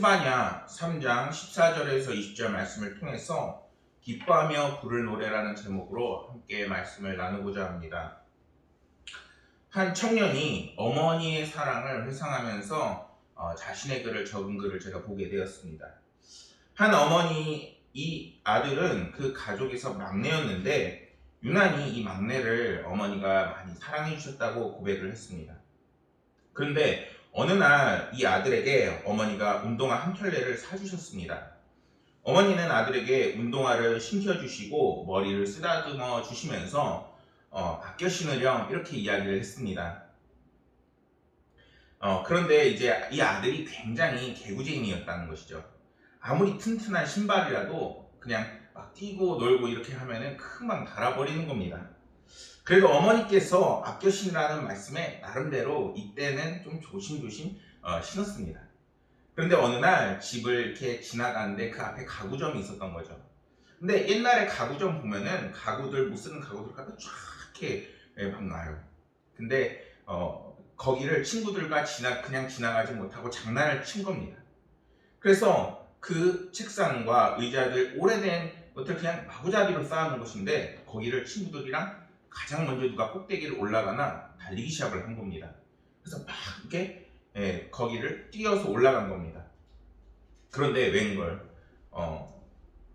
스바냐 3장 14절에서 20절 말씀을 통해서 기뻐하며 부를 노래라는 제목으로 함께 말씀을 나누고자 합니다. 한 청년이 어머니의 사랑을 회상하면서 자신의 글을 적은 글을 제가 보게 되었습니다. 한 어머니, 이 아들은 그 가족에서 막내였는데 유난히 이 막내를 어머니가 많이 사랑해 주셨다고 고백을 했습니다. 그런데 어느 날 이 아들에게 어머니가 운동화 한 켤레를 사주셨습니다. 어머니는 아들에게 운동화를 신겨주시고 머리를 쓰다듬어 주시면서 아껴 신으렴 이렇게 이야기를 했습니다. 그런데 이제 이 아들이 굉장히 개구쟁이였다는 것이죠. 아무리 튼튼한 신발이라도 그냥 막 뛰고 놀고 이렇게 하면은 금방 닳아버리는 겁니다. 그래도 어머니께서 아껴 신으라는 말씀에 나름대로 이때는 좀 조심조심 신었습니다. 그런데 어느 날 집을 이렇게 지나가는데 그 앞에 가구점이 있었던 거죠. 근데 옛날에 가구점 보면은 가구들 못 쓰는 가구들 갖다 쫙 이렇게 막 놔요. 근데 거기를 친구들과 그냥 지나가지 못하고 장난을 친 겁니다. 그래서 그 책상과 의자들 오래된 것들 그냥 마구잡이로 쌓아놓은 것인데 거기를 친구들이랑 가장 먼저 누가 꼭대기를 올라가나 달리기 시합을 한 겁니다. 그래서 막 이렇게 거기를 뛰어서 올라간 겁니다. 그런데 웬걸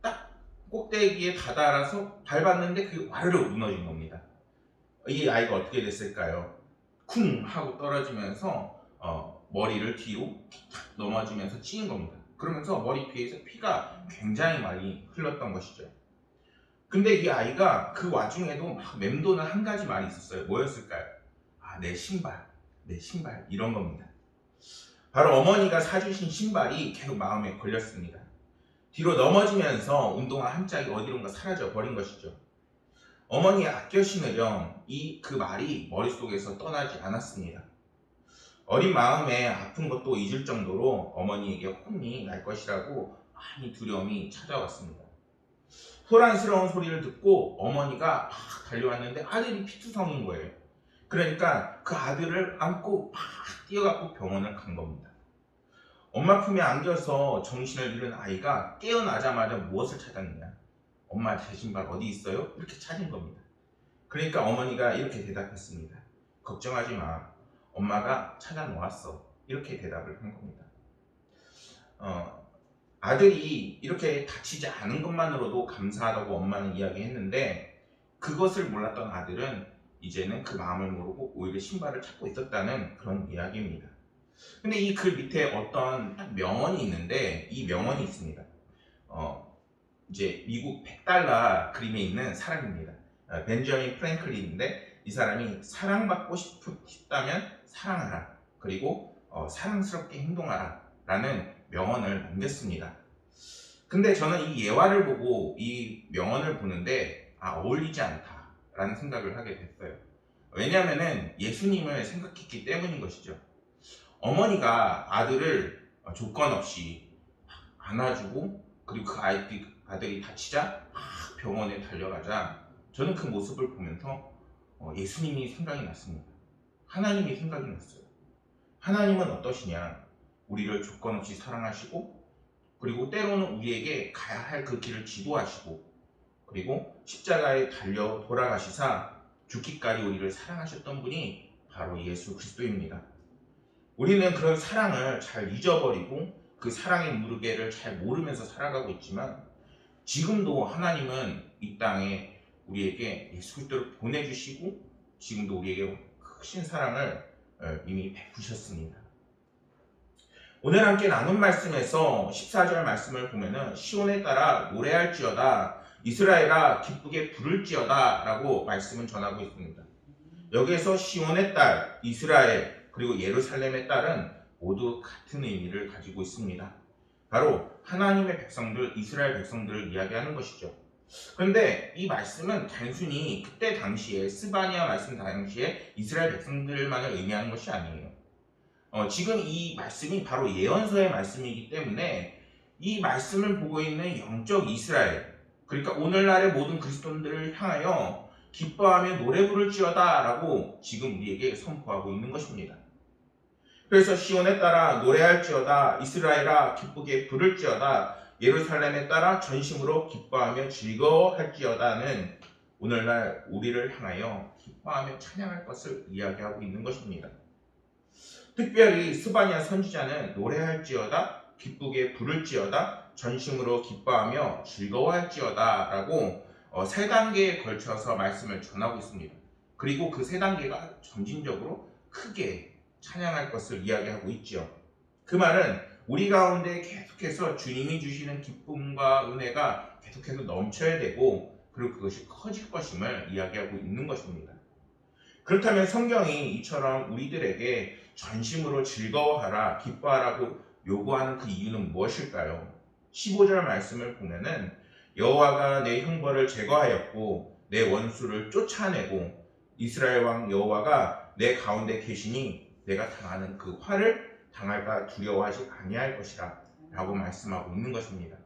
딱 꼭대기에 다다라서 밟았는데 그게 와르르 무너진 겁니다. 이 아이가 어떻게 됐을까요? 쿵 하고 떨어지면서 머리를 뒤로 탁 넘어지면서 찌인 겁니다. 그러면서 머리피에서 피가 굉장히 많이 흘렀던 것이죠. 근데 이 아이가 그 와중에도 막 맴도는 한 가지 말이 있었어요. 뭐였을까요? 내 신발 이런 겁니다. 바로 어머니가 사주신 신발이 계속 마음에 걸렸습니다. 뒤로 넘어지면서 운동화 한 짝이 어디론가 사라져 버린 것이죠. 어머니의 아껴 신으렴 그 말이 머릿속에서 떠나지 않았습니다. 어린 마음에 아픈 것도 잊을 정도로 어머니에게 혼이 날 것이라고 많이 두려움이 찾아왔습니다. 소란스러운 소리를 듣고 어머니가 막 달려왔는데 아들이 피투성인 거예요. 그러니까 그 아들을 안고 막 뛰어가고 병원을 간 겁니다. 엄마 품에 안겨서 정신을 잃은 아이가 깨어나자마자 무엇을 찾았느냐? 엄마 제 신발 어디 있어요? 이렇게 찾은 겁니다. 그러니까 어머니가 이렇게 대답했습니다. 걱정하지 마. 엄마가 찾아 놓았어. 이렇게 대답을 한 겁니다. 아들이 이렇게 다치지 않은 것만으로도 감사하다고 엄마는 이야기했는데 그것을 몰랐던 아들은 이제는 그 마음을 모르고 오히려 신발을 찾고 있었다는 그런 이야기입니다. 근데 이 글 밑에 어떤 딱 명언이 있는데 이 명언이 있습니다. 이제 미국 100달러 그림에 있는 사람입니다. 벤저민 프랭클린인데 이 사람이 사랑받고 싶다면 사랑하라. 그리고 사랑스럽게 행동하라. 라는 명언을 남겼습니다. 근데 저는 이 예화를 보고 이 명언을 보는데 어울리지 않다라는 생각을 하게 됐어요. 왜냐하면 예수님을 생각했기 때문인 것이죠. 어머니가 아들을 조건 없이 안아주고 그리고 그 아들이 다치자 막 병원에 달려가자 저는 그 모습을 보면서 예수님이 생각이 났습니다. 하나님이 생각이 났어요. 하나님은 어떠시냐? 우리를 조건 없이 사랑하시고 그리고 때로는 우리에게 가야 할 그 길을 지도하시고 그리고 십자가에 달려 돌아가시사 죽기까지 우리를 사랑하셨던 분이 바로 예수 그리스도입니다. 우리는 그런 사랑을 잘 잊어버리고 그 사랑의 무게를 잘 모르면서 살아가고 있지만 지금도 하나님은 이 땅에 우리에게 예수 그리스도를 보내주시고 지금도 우리에게 크신 사랑을 이미 베푸셨습니다. 오늘 함께 나눈 말씀에서 14절 말씀을 보면은 시온에 따라 노래할지어다 이스라엘아 기쁘게 부를지어다 라고 말씀은 전하고 있습니다. 여기에서 시온의 딸 이스라엘 그리고 예루살렘의 딸은 모두 같은 의미를 가지고 있습니다. 바로 하나님의 백성들 이스라엘 백성들을 이야기하는 것이죠. 그런데 이 말씀은 단순히 그때 당시에 스바냐 말씀 당시에 이스라엘 백성들만을 의미하는 것이 아니에요. 지금 이 말씀이 바로 예언서의 말씀이기 때문에 이 말씀을 보고 있는 영적 이스라엘 그러니까 오늘날의 모든 그리스도인들을 향하여 기뻐하며 노래 부를지어다 라고 지금 우리에게 선포하고 있는 것입니다. 그래서 시온에 따라 노래할지어다, 이스라엘아 기쁘게 부를지어다, 예루살렘에 따라 전심으로 기뻐하며 즐거워할지어다는 오늘날 우리를 향하여 기뻐하며 찬양할 것을 이야기하고 있는 것입니다. 특별히 스바냐 선지자는 노래할지어다, 기쁘게 부를지어다, 전심으로 기뻐하며 즐거워할지어다 라고 세 단계에 걸쳐서 말씀을 전하고 있습니다. 그리고 그 세 단계가 점진적으로 크게 찬양할 것을 이야기하고 있죠. 그 말은 우리 가운데 계속해서 주님이 주시는 기쁨과 은혜가 계속해서 넘쳐야 되고, 그리고 그것이 커질 것임을 이야기하고 있는 것입니다. 그렇다면 성경이 이처럼 우리들에게 전심으로 즐거워하라, 기뻐하라고 요구하는 그 이유는 무엇일까요? 15절 말씀을 보면은 여호와가 내 형벌을 제거하였고 내 원수를 쫓아내고 이스라엘 왕 여호와가 내 가운데 계시니 내가 당하는 그 화를 당할까 두려워하지 아니할 것이라 라고 말씀하고 있는 것입니다.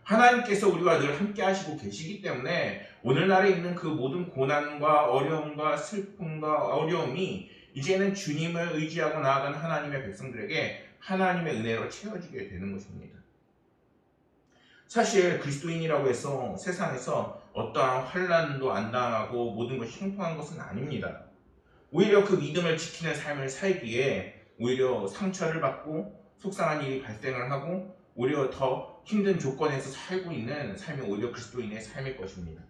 하나님께서 우리와 늘 함께 하시고 계시기 때문에 오늘날에 있는 그 모든 고난과 어려움과 슬픔과 어려움이 이제는 주님을 의지하고 나아간 하나님의 백성들에게 하나님의 은혜로 채워지게 되는 것입니다. 사실 그리스도인이라고 해서 세상에서 어떠한 환난도 안 당하고 모든 것이 형통한 것은 아닙니다. 오히려 그 믿음을 지키는 삶을 살기에 오히려 상처를 받고 속상한 일이 발생을 하고 오히려 더 힘든 조건에서 살고 있는 삶이 오히려 그리스도인의 삶일 것입니다.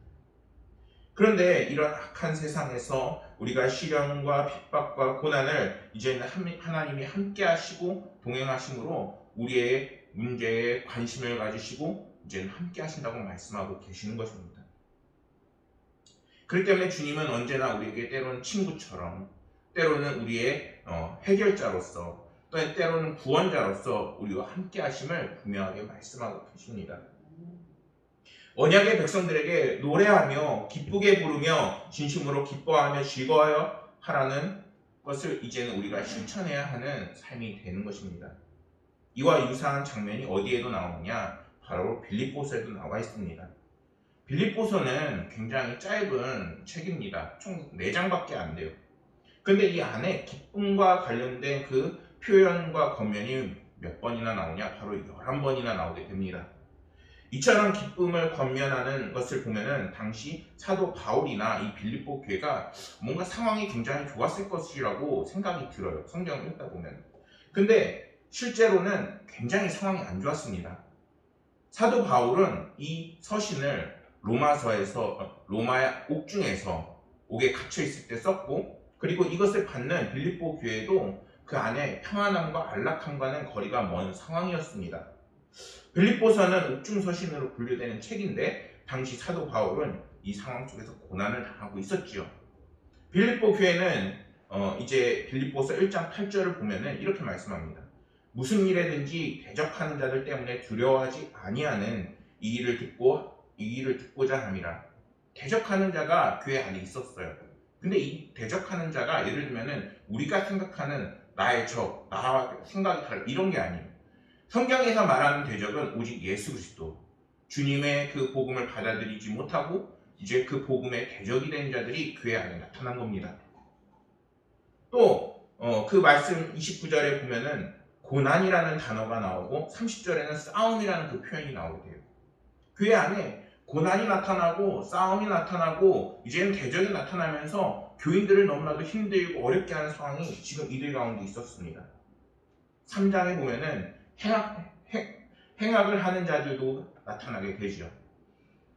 그런데 이런 악한 세상에서 우리가 시련과 핍박과 고난을 이제는 하나님이 함께 하시고 동행하심으로 우리의 문제에 관심을 가지시고 이제는 함께 하신다고 말씀하고 계시는 것입니다. 그렇기 때문에 주님은 언제나 우리에게 때로는 친구처럼, 때로는 우리의 해결자로서, 또 때로는 구원자로서 우리와 함께 하심을 분명하게 말씀하고 계십니다. 언약의 백성들에게 노래하며 기쁘게 부르며 진심으로 기뻐하며 즐거워하여 하라는 것을 이제는 우리가 실천해야 하는 삶이 되는 것입니다. 이와 유사한 장면이 어디에도 나오느냐? 바로 빌립보서에도 나와 있습니다. 빌립보서는 굉장히 짧은 책입니다. 총 4장밖에 안 돼요. 근데 이 안에 기쁨과 관련된 그 표현과 권면이 몇 번이나 나오냐? 바로 11번이나 나오게 됩니다. 이처럼 기쁨을 권면하는 것을 보면은 당시 사도 바울이나 이 빌립보 교회가 뭔가 상황이 굉장히 좋았을 것이라고 생각이 들어요. 성경을 읽다 보면. 근데 실제로는 굉장히 상황이 안 좋았습니다. 사도 바울은 이 서신을 로마 옥중에서 옥에 갇혀 있을 때 썼고, 그리고 이것을 받는 빌립보 교회도 그 안에 평안함과 안락함과는 거리가 먼 상황이었습니다. 빌립보서는 옥중 서신으로 분류되는 책인데 당시 사도 바울은 이 상황 속에서 고난을 당하고 있었지요. 빌립보 교회는 이제 빌립보서 1장 8절을 보면은 이렇게 말씀합니다. 무슨 일에든지 대적하는 자들 때문에 두려워하지 아니하는 이 일을 듣고자 함이라. 대적하는 자가 교회 안에 있었어요. 근데 이 대적하는 자가 예를 들면은 우리가 생각하는 나의 적, 나와 생각이 달라 이런 게 아니에요. 성경에서 말하는 대적은 오직 예수 그리스도, 주님의 그 복음을 받아들이지 못하고 이제 그 복음의 대적이 된 자들이 교회 안에 나타난 겁니다. 또 그 말씀 29절에 보면은 고난이라는 단어가 나오고 30절에는 싸움이라는 그 표현이 나오게 돼요. 교회 안에 고난이 나타나고 싸움이 나타나고 이제는 대적이 나타나면서 교인들을 너무나도 힘들고 어렵게 하는 상황이 지금 이들 가운데 있었습니다. 3장에 보면은 행악을 하는 자들도 나타나게 되죠.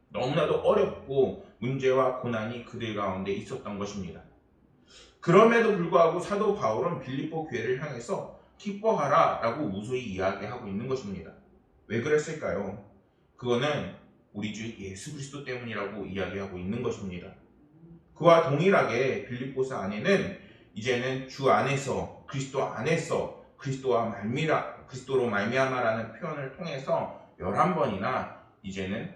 너무나도 어렵고 문제와 고난이 그들 가운데 있었던 것입니다. 그럼에도 불구하고 사도 바울은 빌립보 교회를 향해서 기뻐하라 라고 무소히 이야기하고 있는 것입니다. 왜 그랬을까요? 그거는 우리 주 예수 그리스도 때문이라고 이야기하고 있는 것입니다. 그와 동일하게 빌립보서 안에는 이제는 주 안에서, 그리스도 안에서, 그리스도로 말미암아라는 표현을 통해서 11번이나 이제는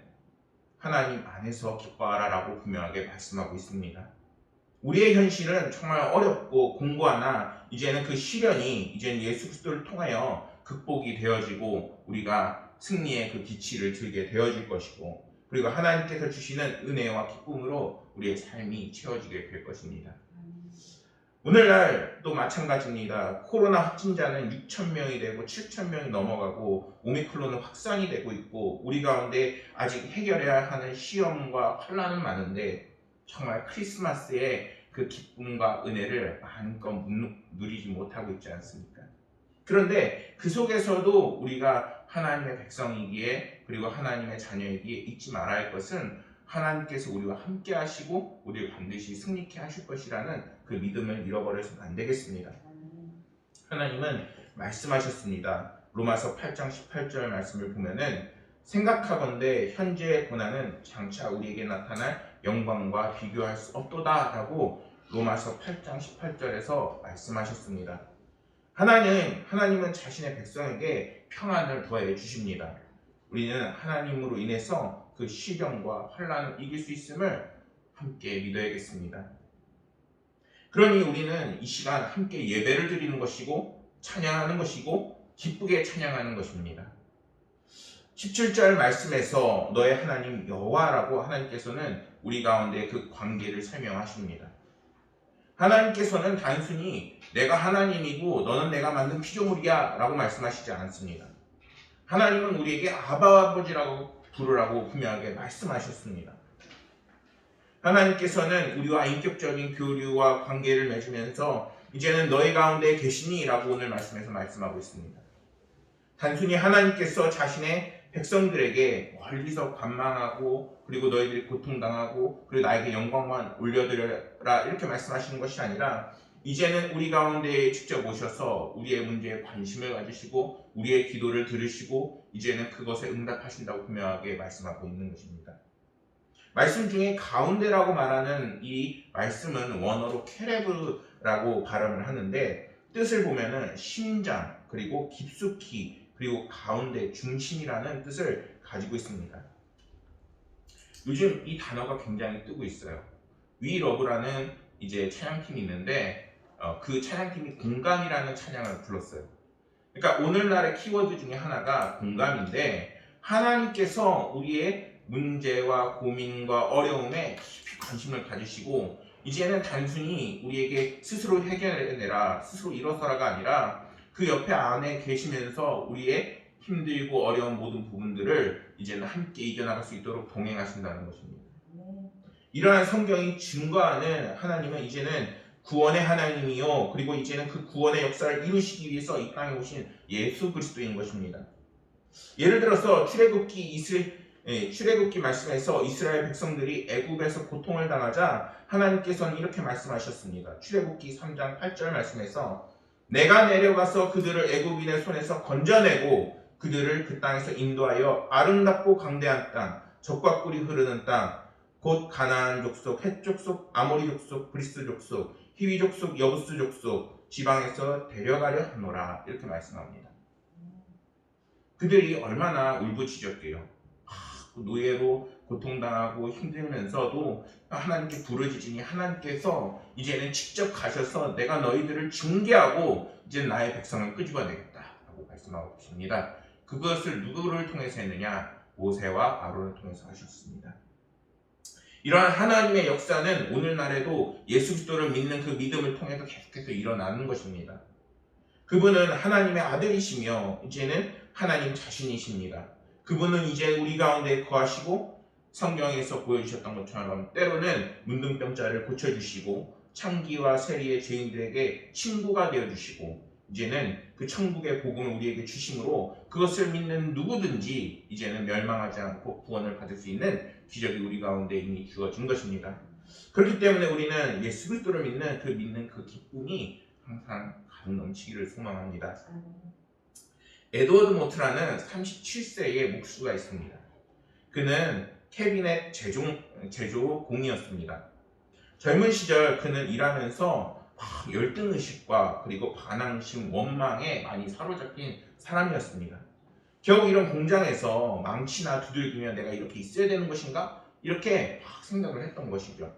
하나님 안에서 기뻐하라라고 분명하게 말씀하고 있습니다. 우리의 현실은 정말 어렵고 공고하나 이제는 그 시련이 이제는 예수 그리스도를 통하여 극복이 되어지고 우리가 승리의 그 기치를 들게 되어질 것이고, 그리고 하나님께서 주시는 은혜와 기쁨으로 우리의 삶이 채워지게 될 것입니다. 오늘날도 마찬가지입니다. 코로나 확진자는 6천 명이 되고 7천 명이 넘어가고 오미크론은 확산이 되고 있고 우리 가운데 아직 해결해야 하는 시험과 환난은 많은데 정말 크리스마스의 그 기쁨과 은혜를 마음껏 누리지 못하고 있지 않습니까? 그런데 그 속에서도 우리가 하나님의 백성이기에 그리고 하나님의 자녀이기에 잊지 말아야 할 것은 하나님께서 우리와 함께 하시고 우리를 반드시 승리케 하실 것이라는 그 믿음을 잃어버려서는 안 되겠습니다. 하나님은 말씀하셨습니다. 로마서 8장 18절 말씀을 보면은 생각하건대 현재의 고난은 장차 우리에게 나타날 영광과 비교할 수 없도다 라고 로마서 8장 18절에서 말씀하셨습니다. 하나님은 자신의 백성에게 평안을 더해 주십니다. 우리는 하나님으로 인해서 그 시련과 환난을 이길 수 있음을 함께 믿어야겠습니다. 그러니 우리는 이 시간 함께 예배를 드리는 것이고 찬양하는 것이고 기쁘게 찬양하는 것입니다. 17절 말씀에서 너의 하나님 여호와라고 하나님께서는 우리 가운데 그 관계를 설명하십니다. 하나님께서는 단순히 내가 하나님이고 너는 내가 만든 피조물이야 라고 말씀하시지 않습니다. 하나님은 우리에게 아바 아버지라고 부르라고 분명하게 말씀하셨습니다. 하나님께서는 우리와 인격적인 교류와 관계를 맺으면서 이제는 너희 가운데 계시니 라고 오늘 말씀에서 말씀하고 있습니다. 단순히 하나님께서 자신의 백성들에게 멀리서 관망하고 그리고 너희들이 고통당하고 그리고 나에게 영광만 올려드려라 이렇게 말씀하시는 것이 아니라 이제는 우리 가운데 직접 오셔서 우리의 문제에 관심을 가지시고 우리의 기도를 들으시고 이제는 그것에 응답하신다고 분명하게 말씀하고 있는 것입니다. 말씀 중에 가운데라고 말하는 이 말씀은 원어로 케레브라고 발음을 하는데 뜻을 보면은 심장 그리고 깊숙이 그리고 가운데 중심이라는 뜻을 가지고 있습니다. 요즘 이 단어가 굉장히 뜨고 있어요. We Love라는 이제 찬양팀이 있는데 그 찬양팀이 공감이라는 찬양을 불렀어요. 그러니까 오늘날의 키워드 중에 하나가 공감인데 하나님께서 우리의 문제와 고민과 어려움에 깊이 관심을 가지시고 이제는 단순히 우리에게 스스로 해결해내라, 스스로 일어서라가 아니라 그 옆에 안에 계시면서 우리의 힘들고 어려운 모든 부분들을 이제는 함께 이겨나갈 수 있도록 동행하신다는 것입니다. 이러한 성경이 증거하는 하나님은 이제는 구원의 하나님이요 그리고 이제는 그 구원의 역사를 이루시기 위해서 이 땅에 오신 예수 그리스도인 것입니다. 예를 들어서 출애굽기 말씀에서 이스라엘 백성들이 애굽에서 고통을 당하자 하나님께서는 이렇게 말씀하셨습니다. 출애굽기 3장 8절 말씀에서 내가 내려가서 그들을 애굽인의 손에서 건져내고 그들을 그 땅에서 인도하여 아름답고 강대한 땅, 젖과 꿀이 흐르는 땅, 곧 가나안 족속, 헷 족속, 아모리 족속, 브리스 족속, 히위 족속, 여부스 족속 지방에서 데려가려 하노라 이렇게 말씀합니다. 그들이 얼마나 울부짖었게요. 노예로 고통당하고 힘들면서도 하나님께 부르짖으니 하나님께서 이제는 직접 가셔서 내가 너희들을 징계하고 이제 나의 백성을 끄집어내겠다라고 말씀하고 계십니다. 그것을 누구를 통해서 했느냐? 모세와 아론을 통해서 하셨습니다. 이러한 하나님의 역사는 오늘날에도 예수 그리스도를 믿는 그 믿음을 통해서 계속해서 일어나는 것입니다. 그분은 하나님의 아들이시며 이제는 하나님 자신이십니다. 그분은 이제 우리 가운데 거하시고 성경에서 보여주셨던 것처럼 때로는 문둥병자를 고쳐주시고 창기와 세리의 죄인들에게 친구가 되어주시고 이제는 그 천국의 복음을 우리에게 주심으로 그것을 믿는 누구든지 이제는 멸망하지 않고 구원을 받을 수 있는 기적이 우리 가운데 이미 주어진 것입니다. 그렇기 때문에 우리는 예수 그리스도를 믿는 그 기쁨이 항상 가득 넘치기를 소망합니다. 에드워드 모트라는 37세의 목수가 있습니다. 그는 캐비넷 제조 공이었습니다. 젊은 시절 그는 일하면서 열등의식과 그리고 반항심, 원망에 많이 사로잡힌 사람이었습니다. 겨우 이런 공장에서 망치나 두들기며 내가 이렇게 있어야 되는 것인가? 이렇게 생각을 했던 것이죠.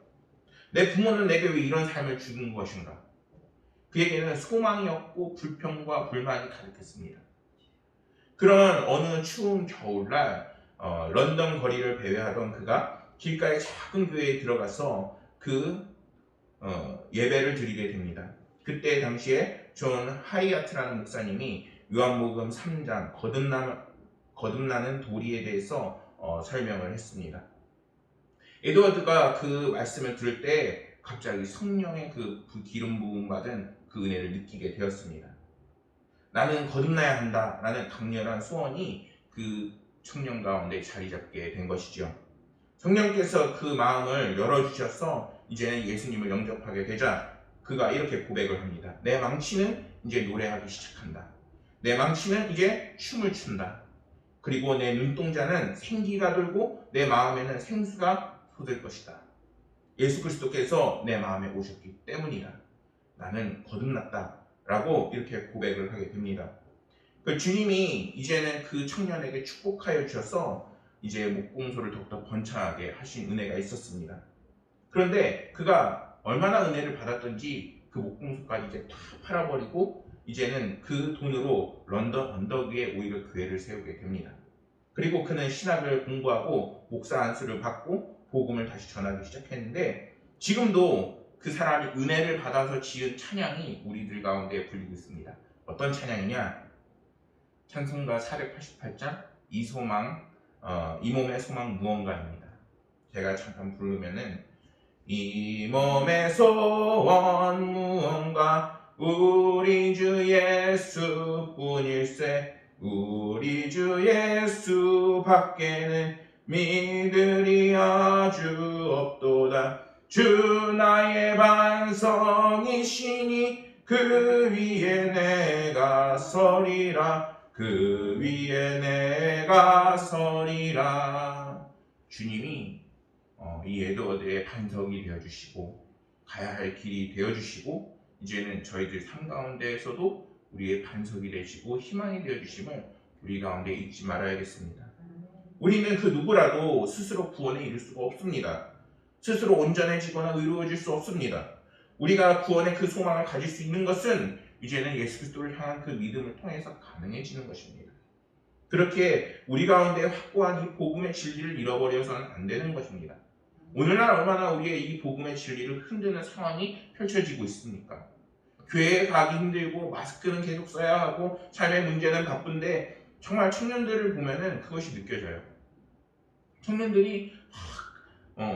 내 부모는 내게 왜 이런 삶을 주는 것인가? 그에게는 소망이 없고 불평과 불만이 가득했습니다. 그런 어느 추운 겨울날 런던 거리를 배회하던 그가 길가의 작은 교회에 들어가서 그 예배를 드리게 됩니다. 그때 당시에 존 하이아트라는 목사님이 요한복음 3장 거듭나는 도리에 대해서 설명을 했습니다. 에드워드가 그 말씀을 들을 때 갑자기 성령의 그 기름 부음 받은 그 은혜를 느끼게 되었습니다. 나는 거듭나야 한다라는 강렬한 소원이 그 청년 가운데 자리 잡게 된 것이죠. 성령께서 그 마음을 열어주셔서 이제는 예수님을 영접하게 되자 그가 이렇게 고백을 합니다. 내 망치는 이제 노래하기 시작한다. 내 망치는 이제 춤을 춘다. 그리고 내 눈동자는 생기가 돌고 내 마음에는 생수가 솟을 것이다. 예수 그리스도께서 내 마음에 오셨기 때문이다. 나는 거듭났다. 라고 이렇게 고백을 하게 됩니다. 그 주님이 이제는 그 청년에게 축복하여 주셔서 이제 목공소를 더욱더 번창하게 하신 은혜가 있었습니다. 그런데 그가 얼마나 은혜를 받았던지 그 목공소까지 이제 다 팔아버리고 이제는 그 돈으로 런던 언덕 위에 오히려 교회를 세우게 됩니다. 그리고 그는 신학을 공부하고 목사 안수를 받고 복음을 다시 전하기 시작했는데 지금도 그 사람이 은혜를 받아서 지은 찬양이 우리들 가운데 불리고 있습니다. 어떤 찬양이냐? 찬송가 488장 이 몸의 소망 무언가입니다. 제가 잠깐 부르면은 이 몸의 소원 무언가 우리 주 예수뿐일세 우리 주 예수 밖에는 믿으리 아주 없도다. 주 나의 반성이시니 그 위에 내가 서리라. 그 위에 내가 서리라. 주님이 이 에드워드의 반석이 되어주시고 가야 할 길이 되어주시고 이제는 저희들 삶 가운데에서도 우리의 반석이 되시고 희망이 되어주심을 우리 가운데 잊지 말아야겠습니다. 우리는 그 누구라도 스스로 구원에 이를 수가 없습니다. 스스로 온전해지거나 의로워질 수 없습니다. 우리가 구원의 그 소망을 가질 수 있는 것은 이제는 예수 그리스도를 향한 그 믿음을 통해서 가능해지는 것입니다. 그렇게 우리 가운데 확고한 이 복음의 진리를 잃어버려서는 안 되는 것입니다. 오늘날 얼마나 우리의 이 복음의 진리를 흔드는 상황이 펼쳐지고 있습니까? 교회에 가기 힘들고 마스크는 계속 써야 하고 삶의 문제는 바쁜데 정말 청년들을 보면은 그것이 느껴져요. 청년들이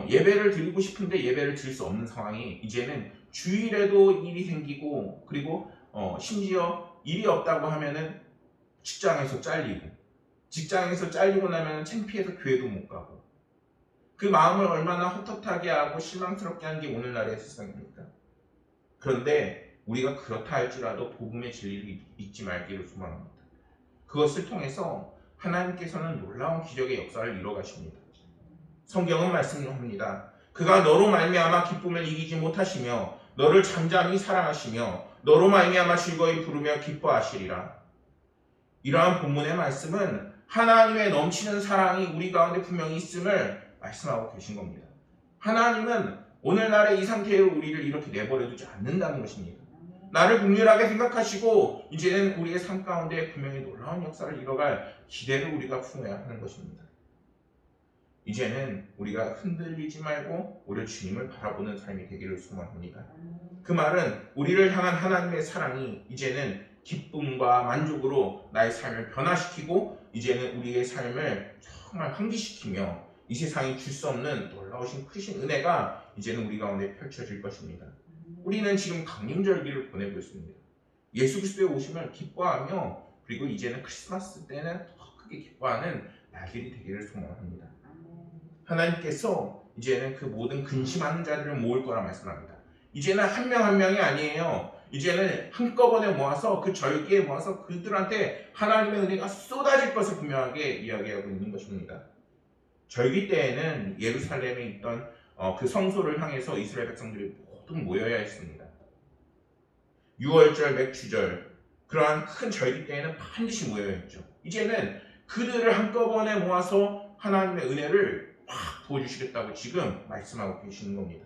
예배를 드리고 싶은데 예배를 드릴 수 없는 상황이 이제는 주일에도 일이 생기고 그리고 심지어 일이 없다고 하면은 직장에서 잘리고 나면 창피해서 교회도 못 가고 그 마음을 얼마나 헛헛하게 하고 실망스럽게 하는 게 오늘날의 세상입니까? 그런데 우리가 그렇다 할지라도 복음의 진리를 잊지 말기를 소망합니다. 그것을 통해서 하나님께서는 놀라운 기적의 역사를 이뤄가십니다. 성경은 말씀합니다. 그가 너로 말미암아 기쁨을 이기지 못하시며 너를 잠잠히 사랑하시며 너로 말미암아 즐거이 부르며 기뻐하시리라. 이러한 본문의 말씀은 하나님의 넘치는 사랑이 우리 가운데 분명히 있음을 말씀하고 계신 겁니다. 하나님은 오늘날의 이 상태로 우리를 이렇게 내버려 두지 않는다는 것입니다. 나를 긍휼하게 생각하시고 이제는 우리의 삶 가운데 분명히 놀라운 역사를 이뤄갈 기대를 우리가 품어야 하는 것입니다. 이제는 우리가 흔들리지 말고 오히려 주님을 바라보는 삶이 되기를 소망합니다. 그 말은 우리를 향한 하나님의 사랑이 이제는 기쁨과 만족으로 나의 삶을 변화시키고 이제는 우리의 삶을 정말 환기시키며 이 세상이 줄 수 없는 놀라우신 크신 은혜가 이제는 우리 가운데 펼쳐질 것입니다. 우리는 지금 강림절기를 보내고 있습니다. 예수 그리스도의 오심을 기뻐하며 그리고 이제는 크리스마스 때는 더 크게 기뻐하는 날들이 되기를 소망합니다. 하나님께서 이제는 그 모든 근심하는 자들을 모을 거라 말씀합니다. 이제는 한 명 한 명이 아니에요. 이제는 한꺼번에 모아서 그 절기에 모아서 그들한테 하나님의 은혜가 쏟아질 것을 분명하게 이야기하고 있는 것입니다. 절기 때에는 예루살렘에 있던 그 성소를 향해서 이스라엘 백성들이 모두 모여야 했습니다. 6월절, 맥주절 그러한 큰 절기 때에는 반드시 모여야 했죠. 이제는 그들을 한꺼번에 모아서 하나님의 은혜를 막 부어주시겠다고 지금 말씀하고 계시는 겁니다.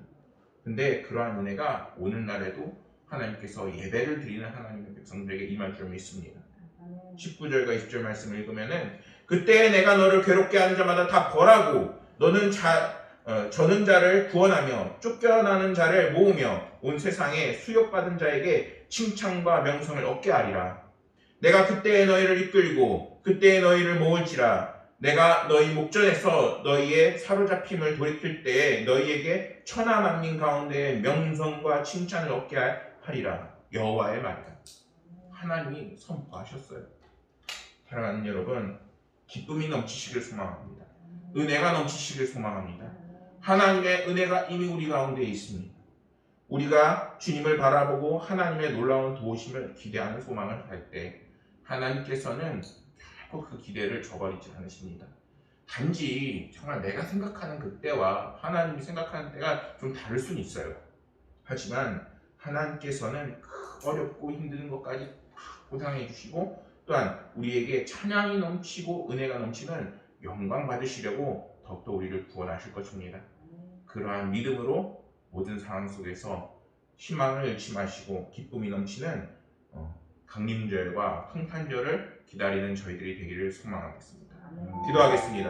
근데 그러한 은혜가 오늘날에도 하나님께서 예배를 드리는 하나님의 백성들에게 임할 줄 믿습니다. 19절과 20절 말씀을 읽으면은 그때 내가 너를 괴롭게 하는 자마다 다 벌하고 너는 저는 자를 구원하며 쫓겨나는 자를 모으며 온 세상에 수욕받은 자에게 칭찬과 명성을 얻게 하리라. 내가 그때에 너희를 이끌고 그때에 너희를 모을지라. 내가 너희 목전에서 너희의 사로잡힘을 돌이킬 때에 너희에게 천하 만민 가운데 명성과 칭찬을 얻게 하리라. 여호와의 말이다. 하나님이 선포하셨어요. 사랑하는 여러분, 기쁨이 넘치시길 소망합니다. 은혜가 넘치시길 소망합니다. 하나님의 은혜가 이미 우리 가운데 있습니다. 우리가 주님을 바라보고 하나님의 놀라운 도우심을 기대하는 소망을 할 때 하나님께서는 결코 그 기대를 저버리지 않으십니다. 단지 정말 내가 생각하는 그때와 하나님이 생각하는 때가 좀 다를 수는 있어요. 하지만 하나님께서는 그 어렵고 힘든 것까지 보상해 주시고 또한 우리에게 찬양이 넘치고 은혜가 넘치는 영광 받으시려고 더욱더 우리를 구원하실 것입니다. 그러한 믿음으로 모든 상황 속에서 희망을 잃지 마시고 기쁨이 넘치는 강림절과 평탄절을 기다리는 저희들이 되기를 소망하겠습니다. 기도하겠습니다.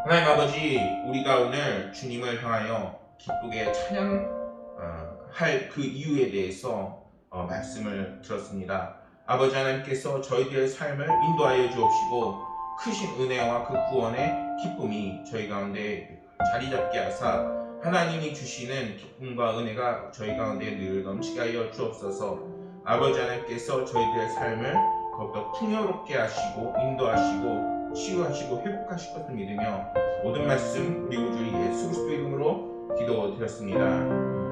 하나님 아버지, 우리가 오늘 주님을 향하여 기쁘게 찬양할 그 이유에 대해서 말씀을 들었습니다. 아버지 하나님께서 저희들의 삶을 인도하여 주옵시고 크신 은혜와 그 구원의 기쁨이 저희 가운데 자리 잡게 하사 하나님이 주시는 기쁨과 은혜가 저희 가운데 늘 넘치게 하여 주옵소서. 아버지 하나님께서 저희들의 삶을 더욱더 풍요롭게 하시고 인도하시고 치유하시고 회복하실 것을 믿으며 모든 말씀 우리 구주 예수 그리스도의 이름으로 기도드렸습니다.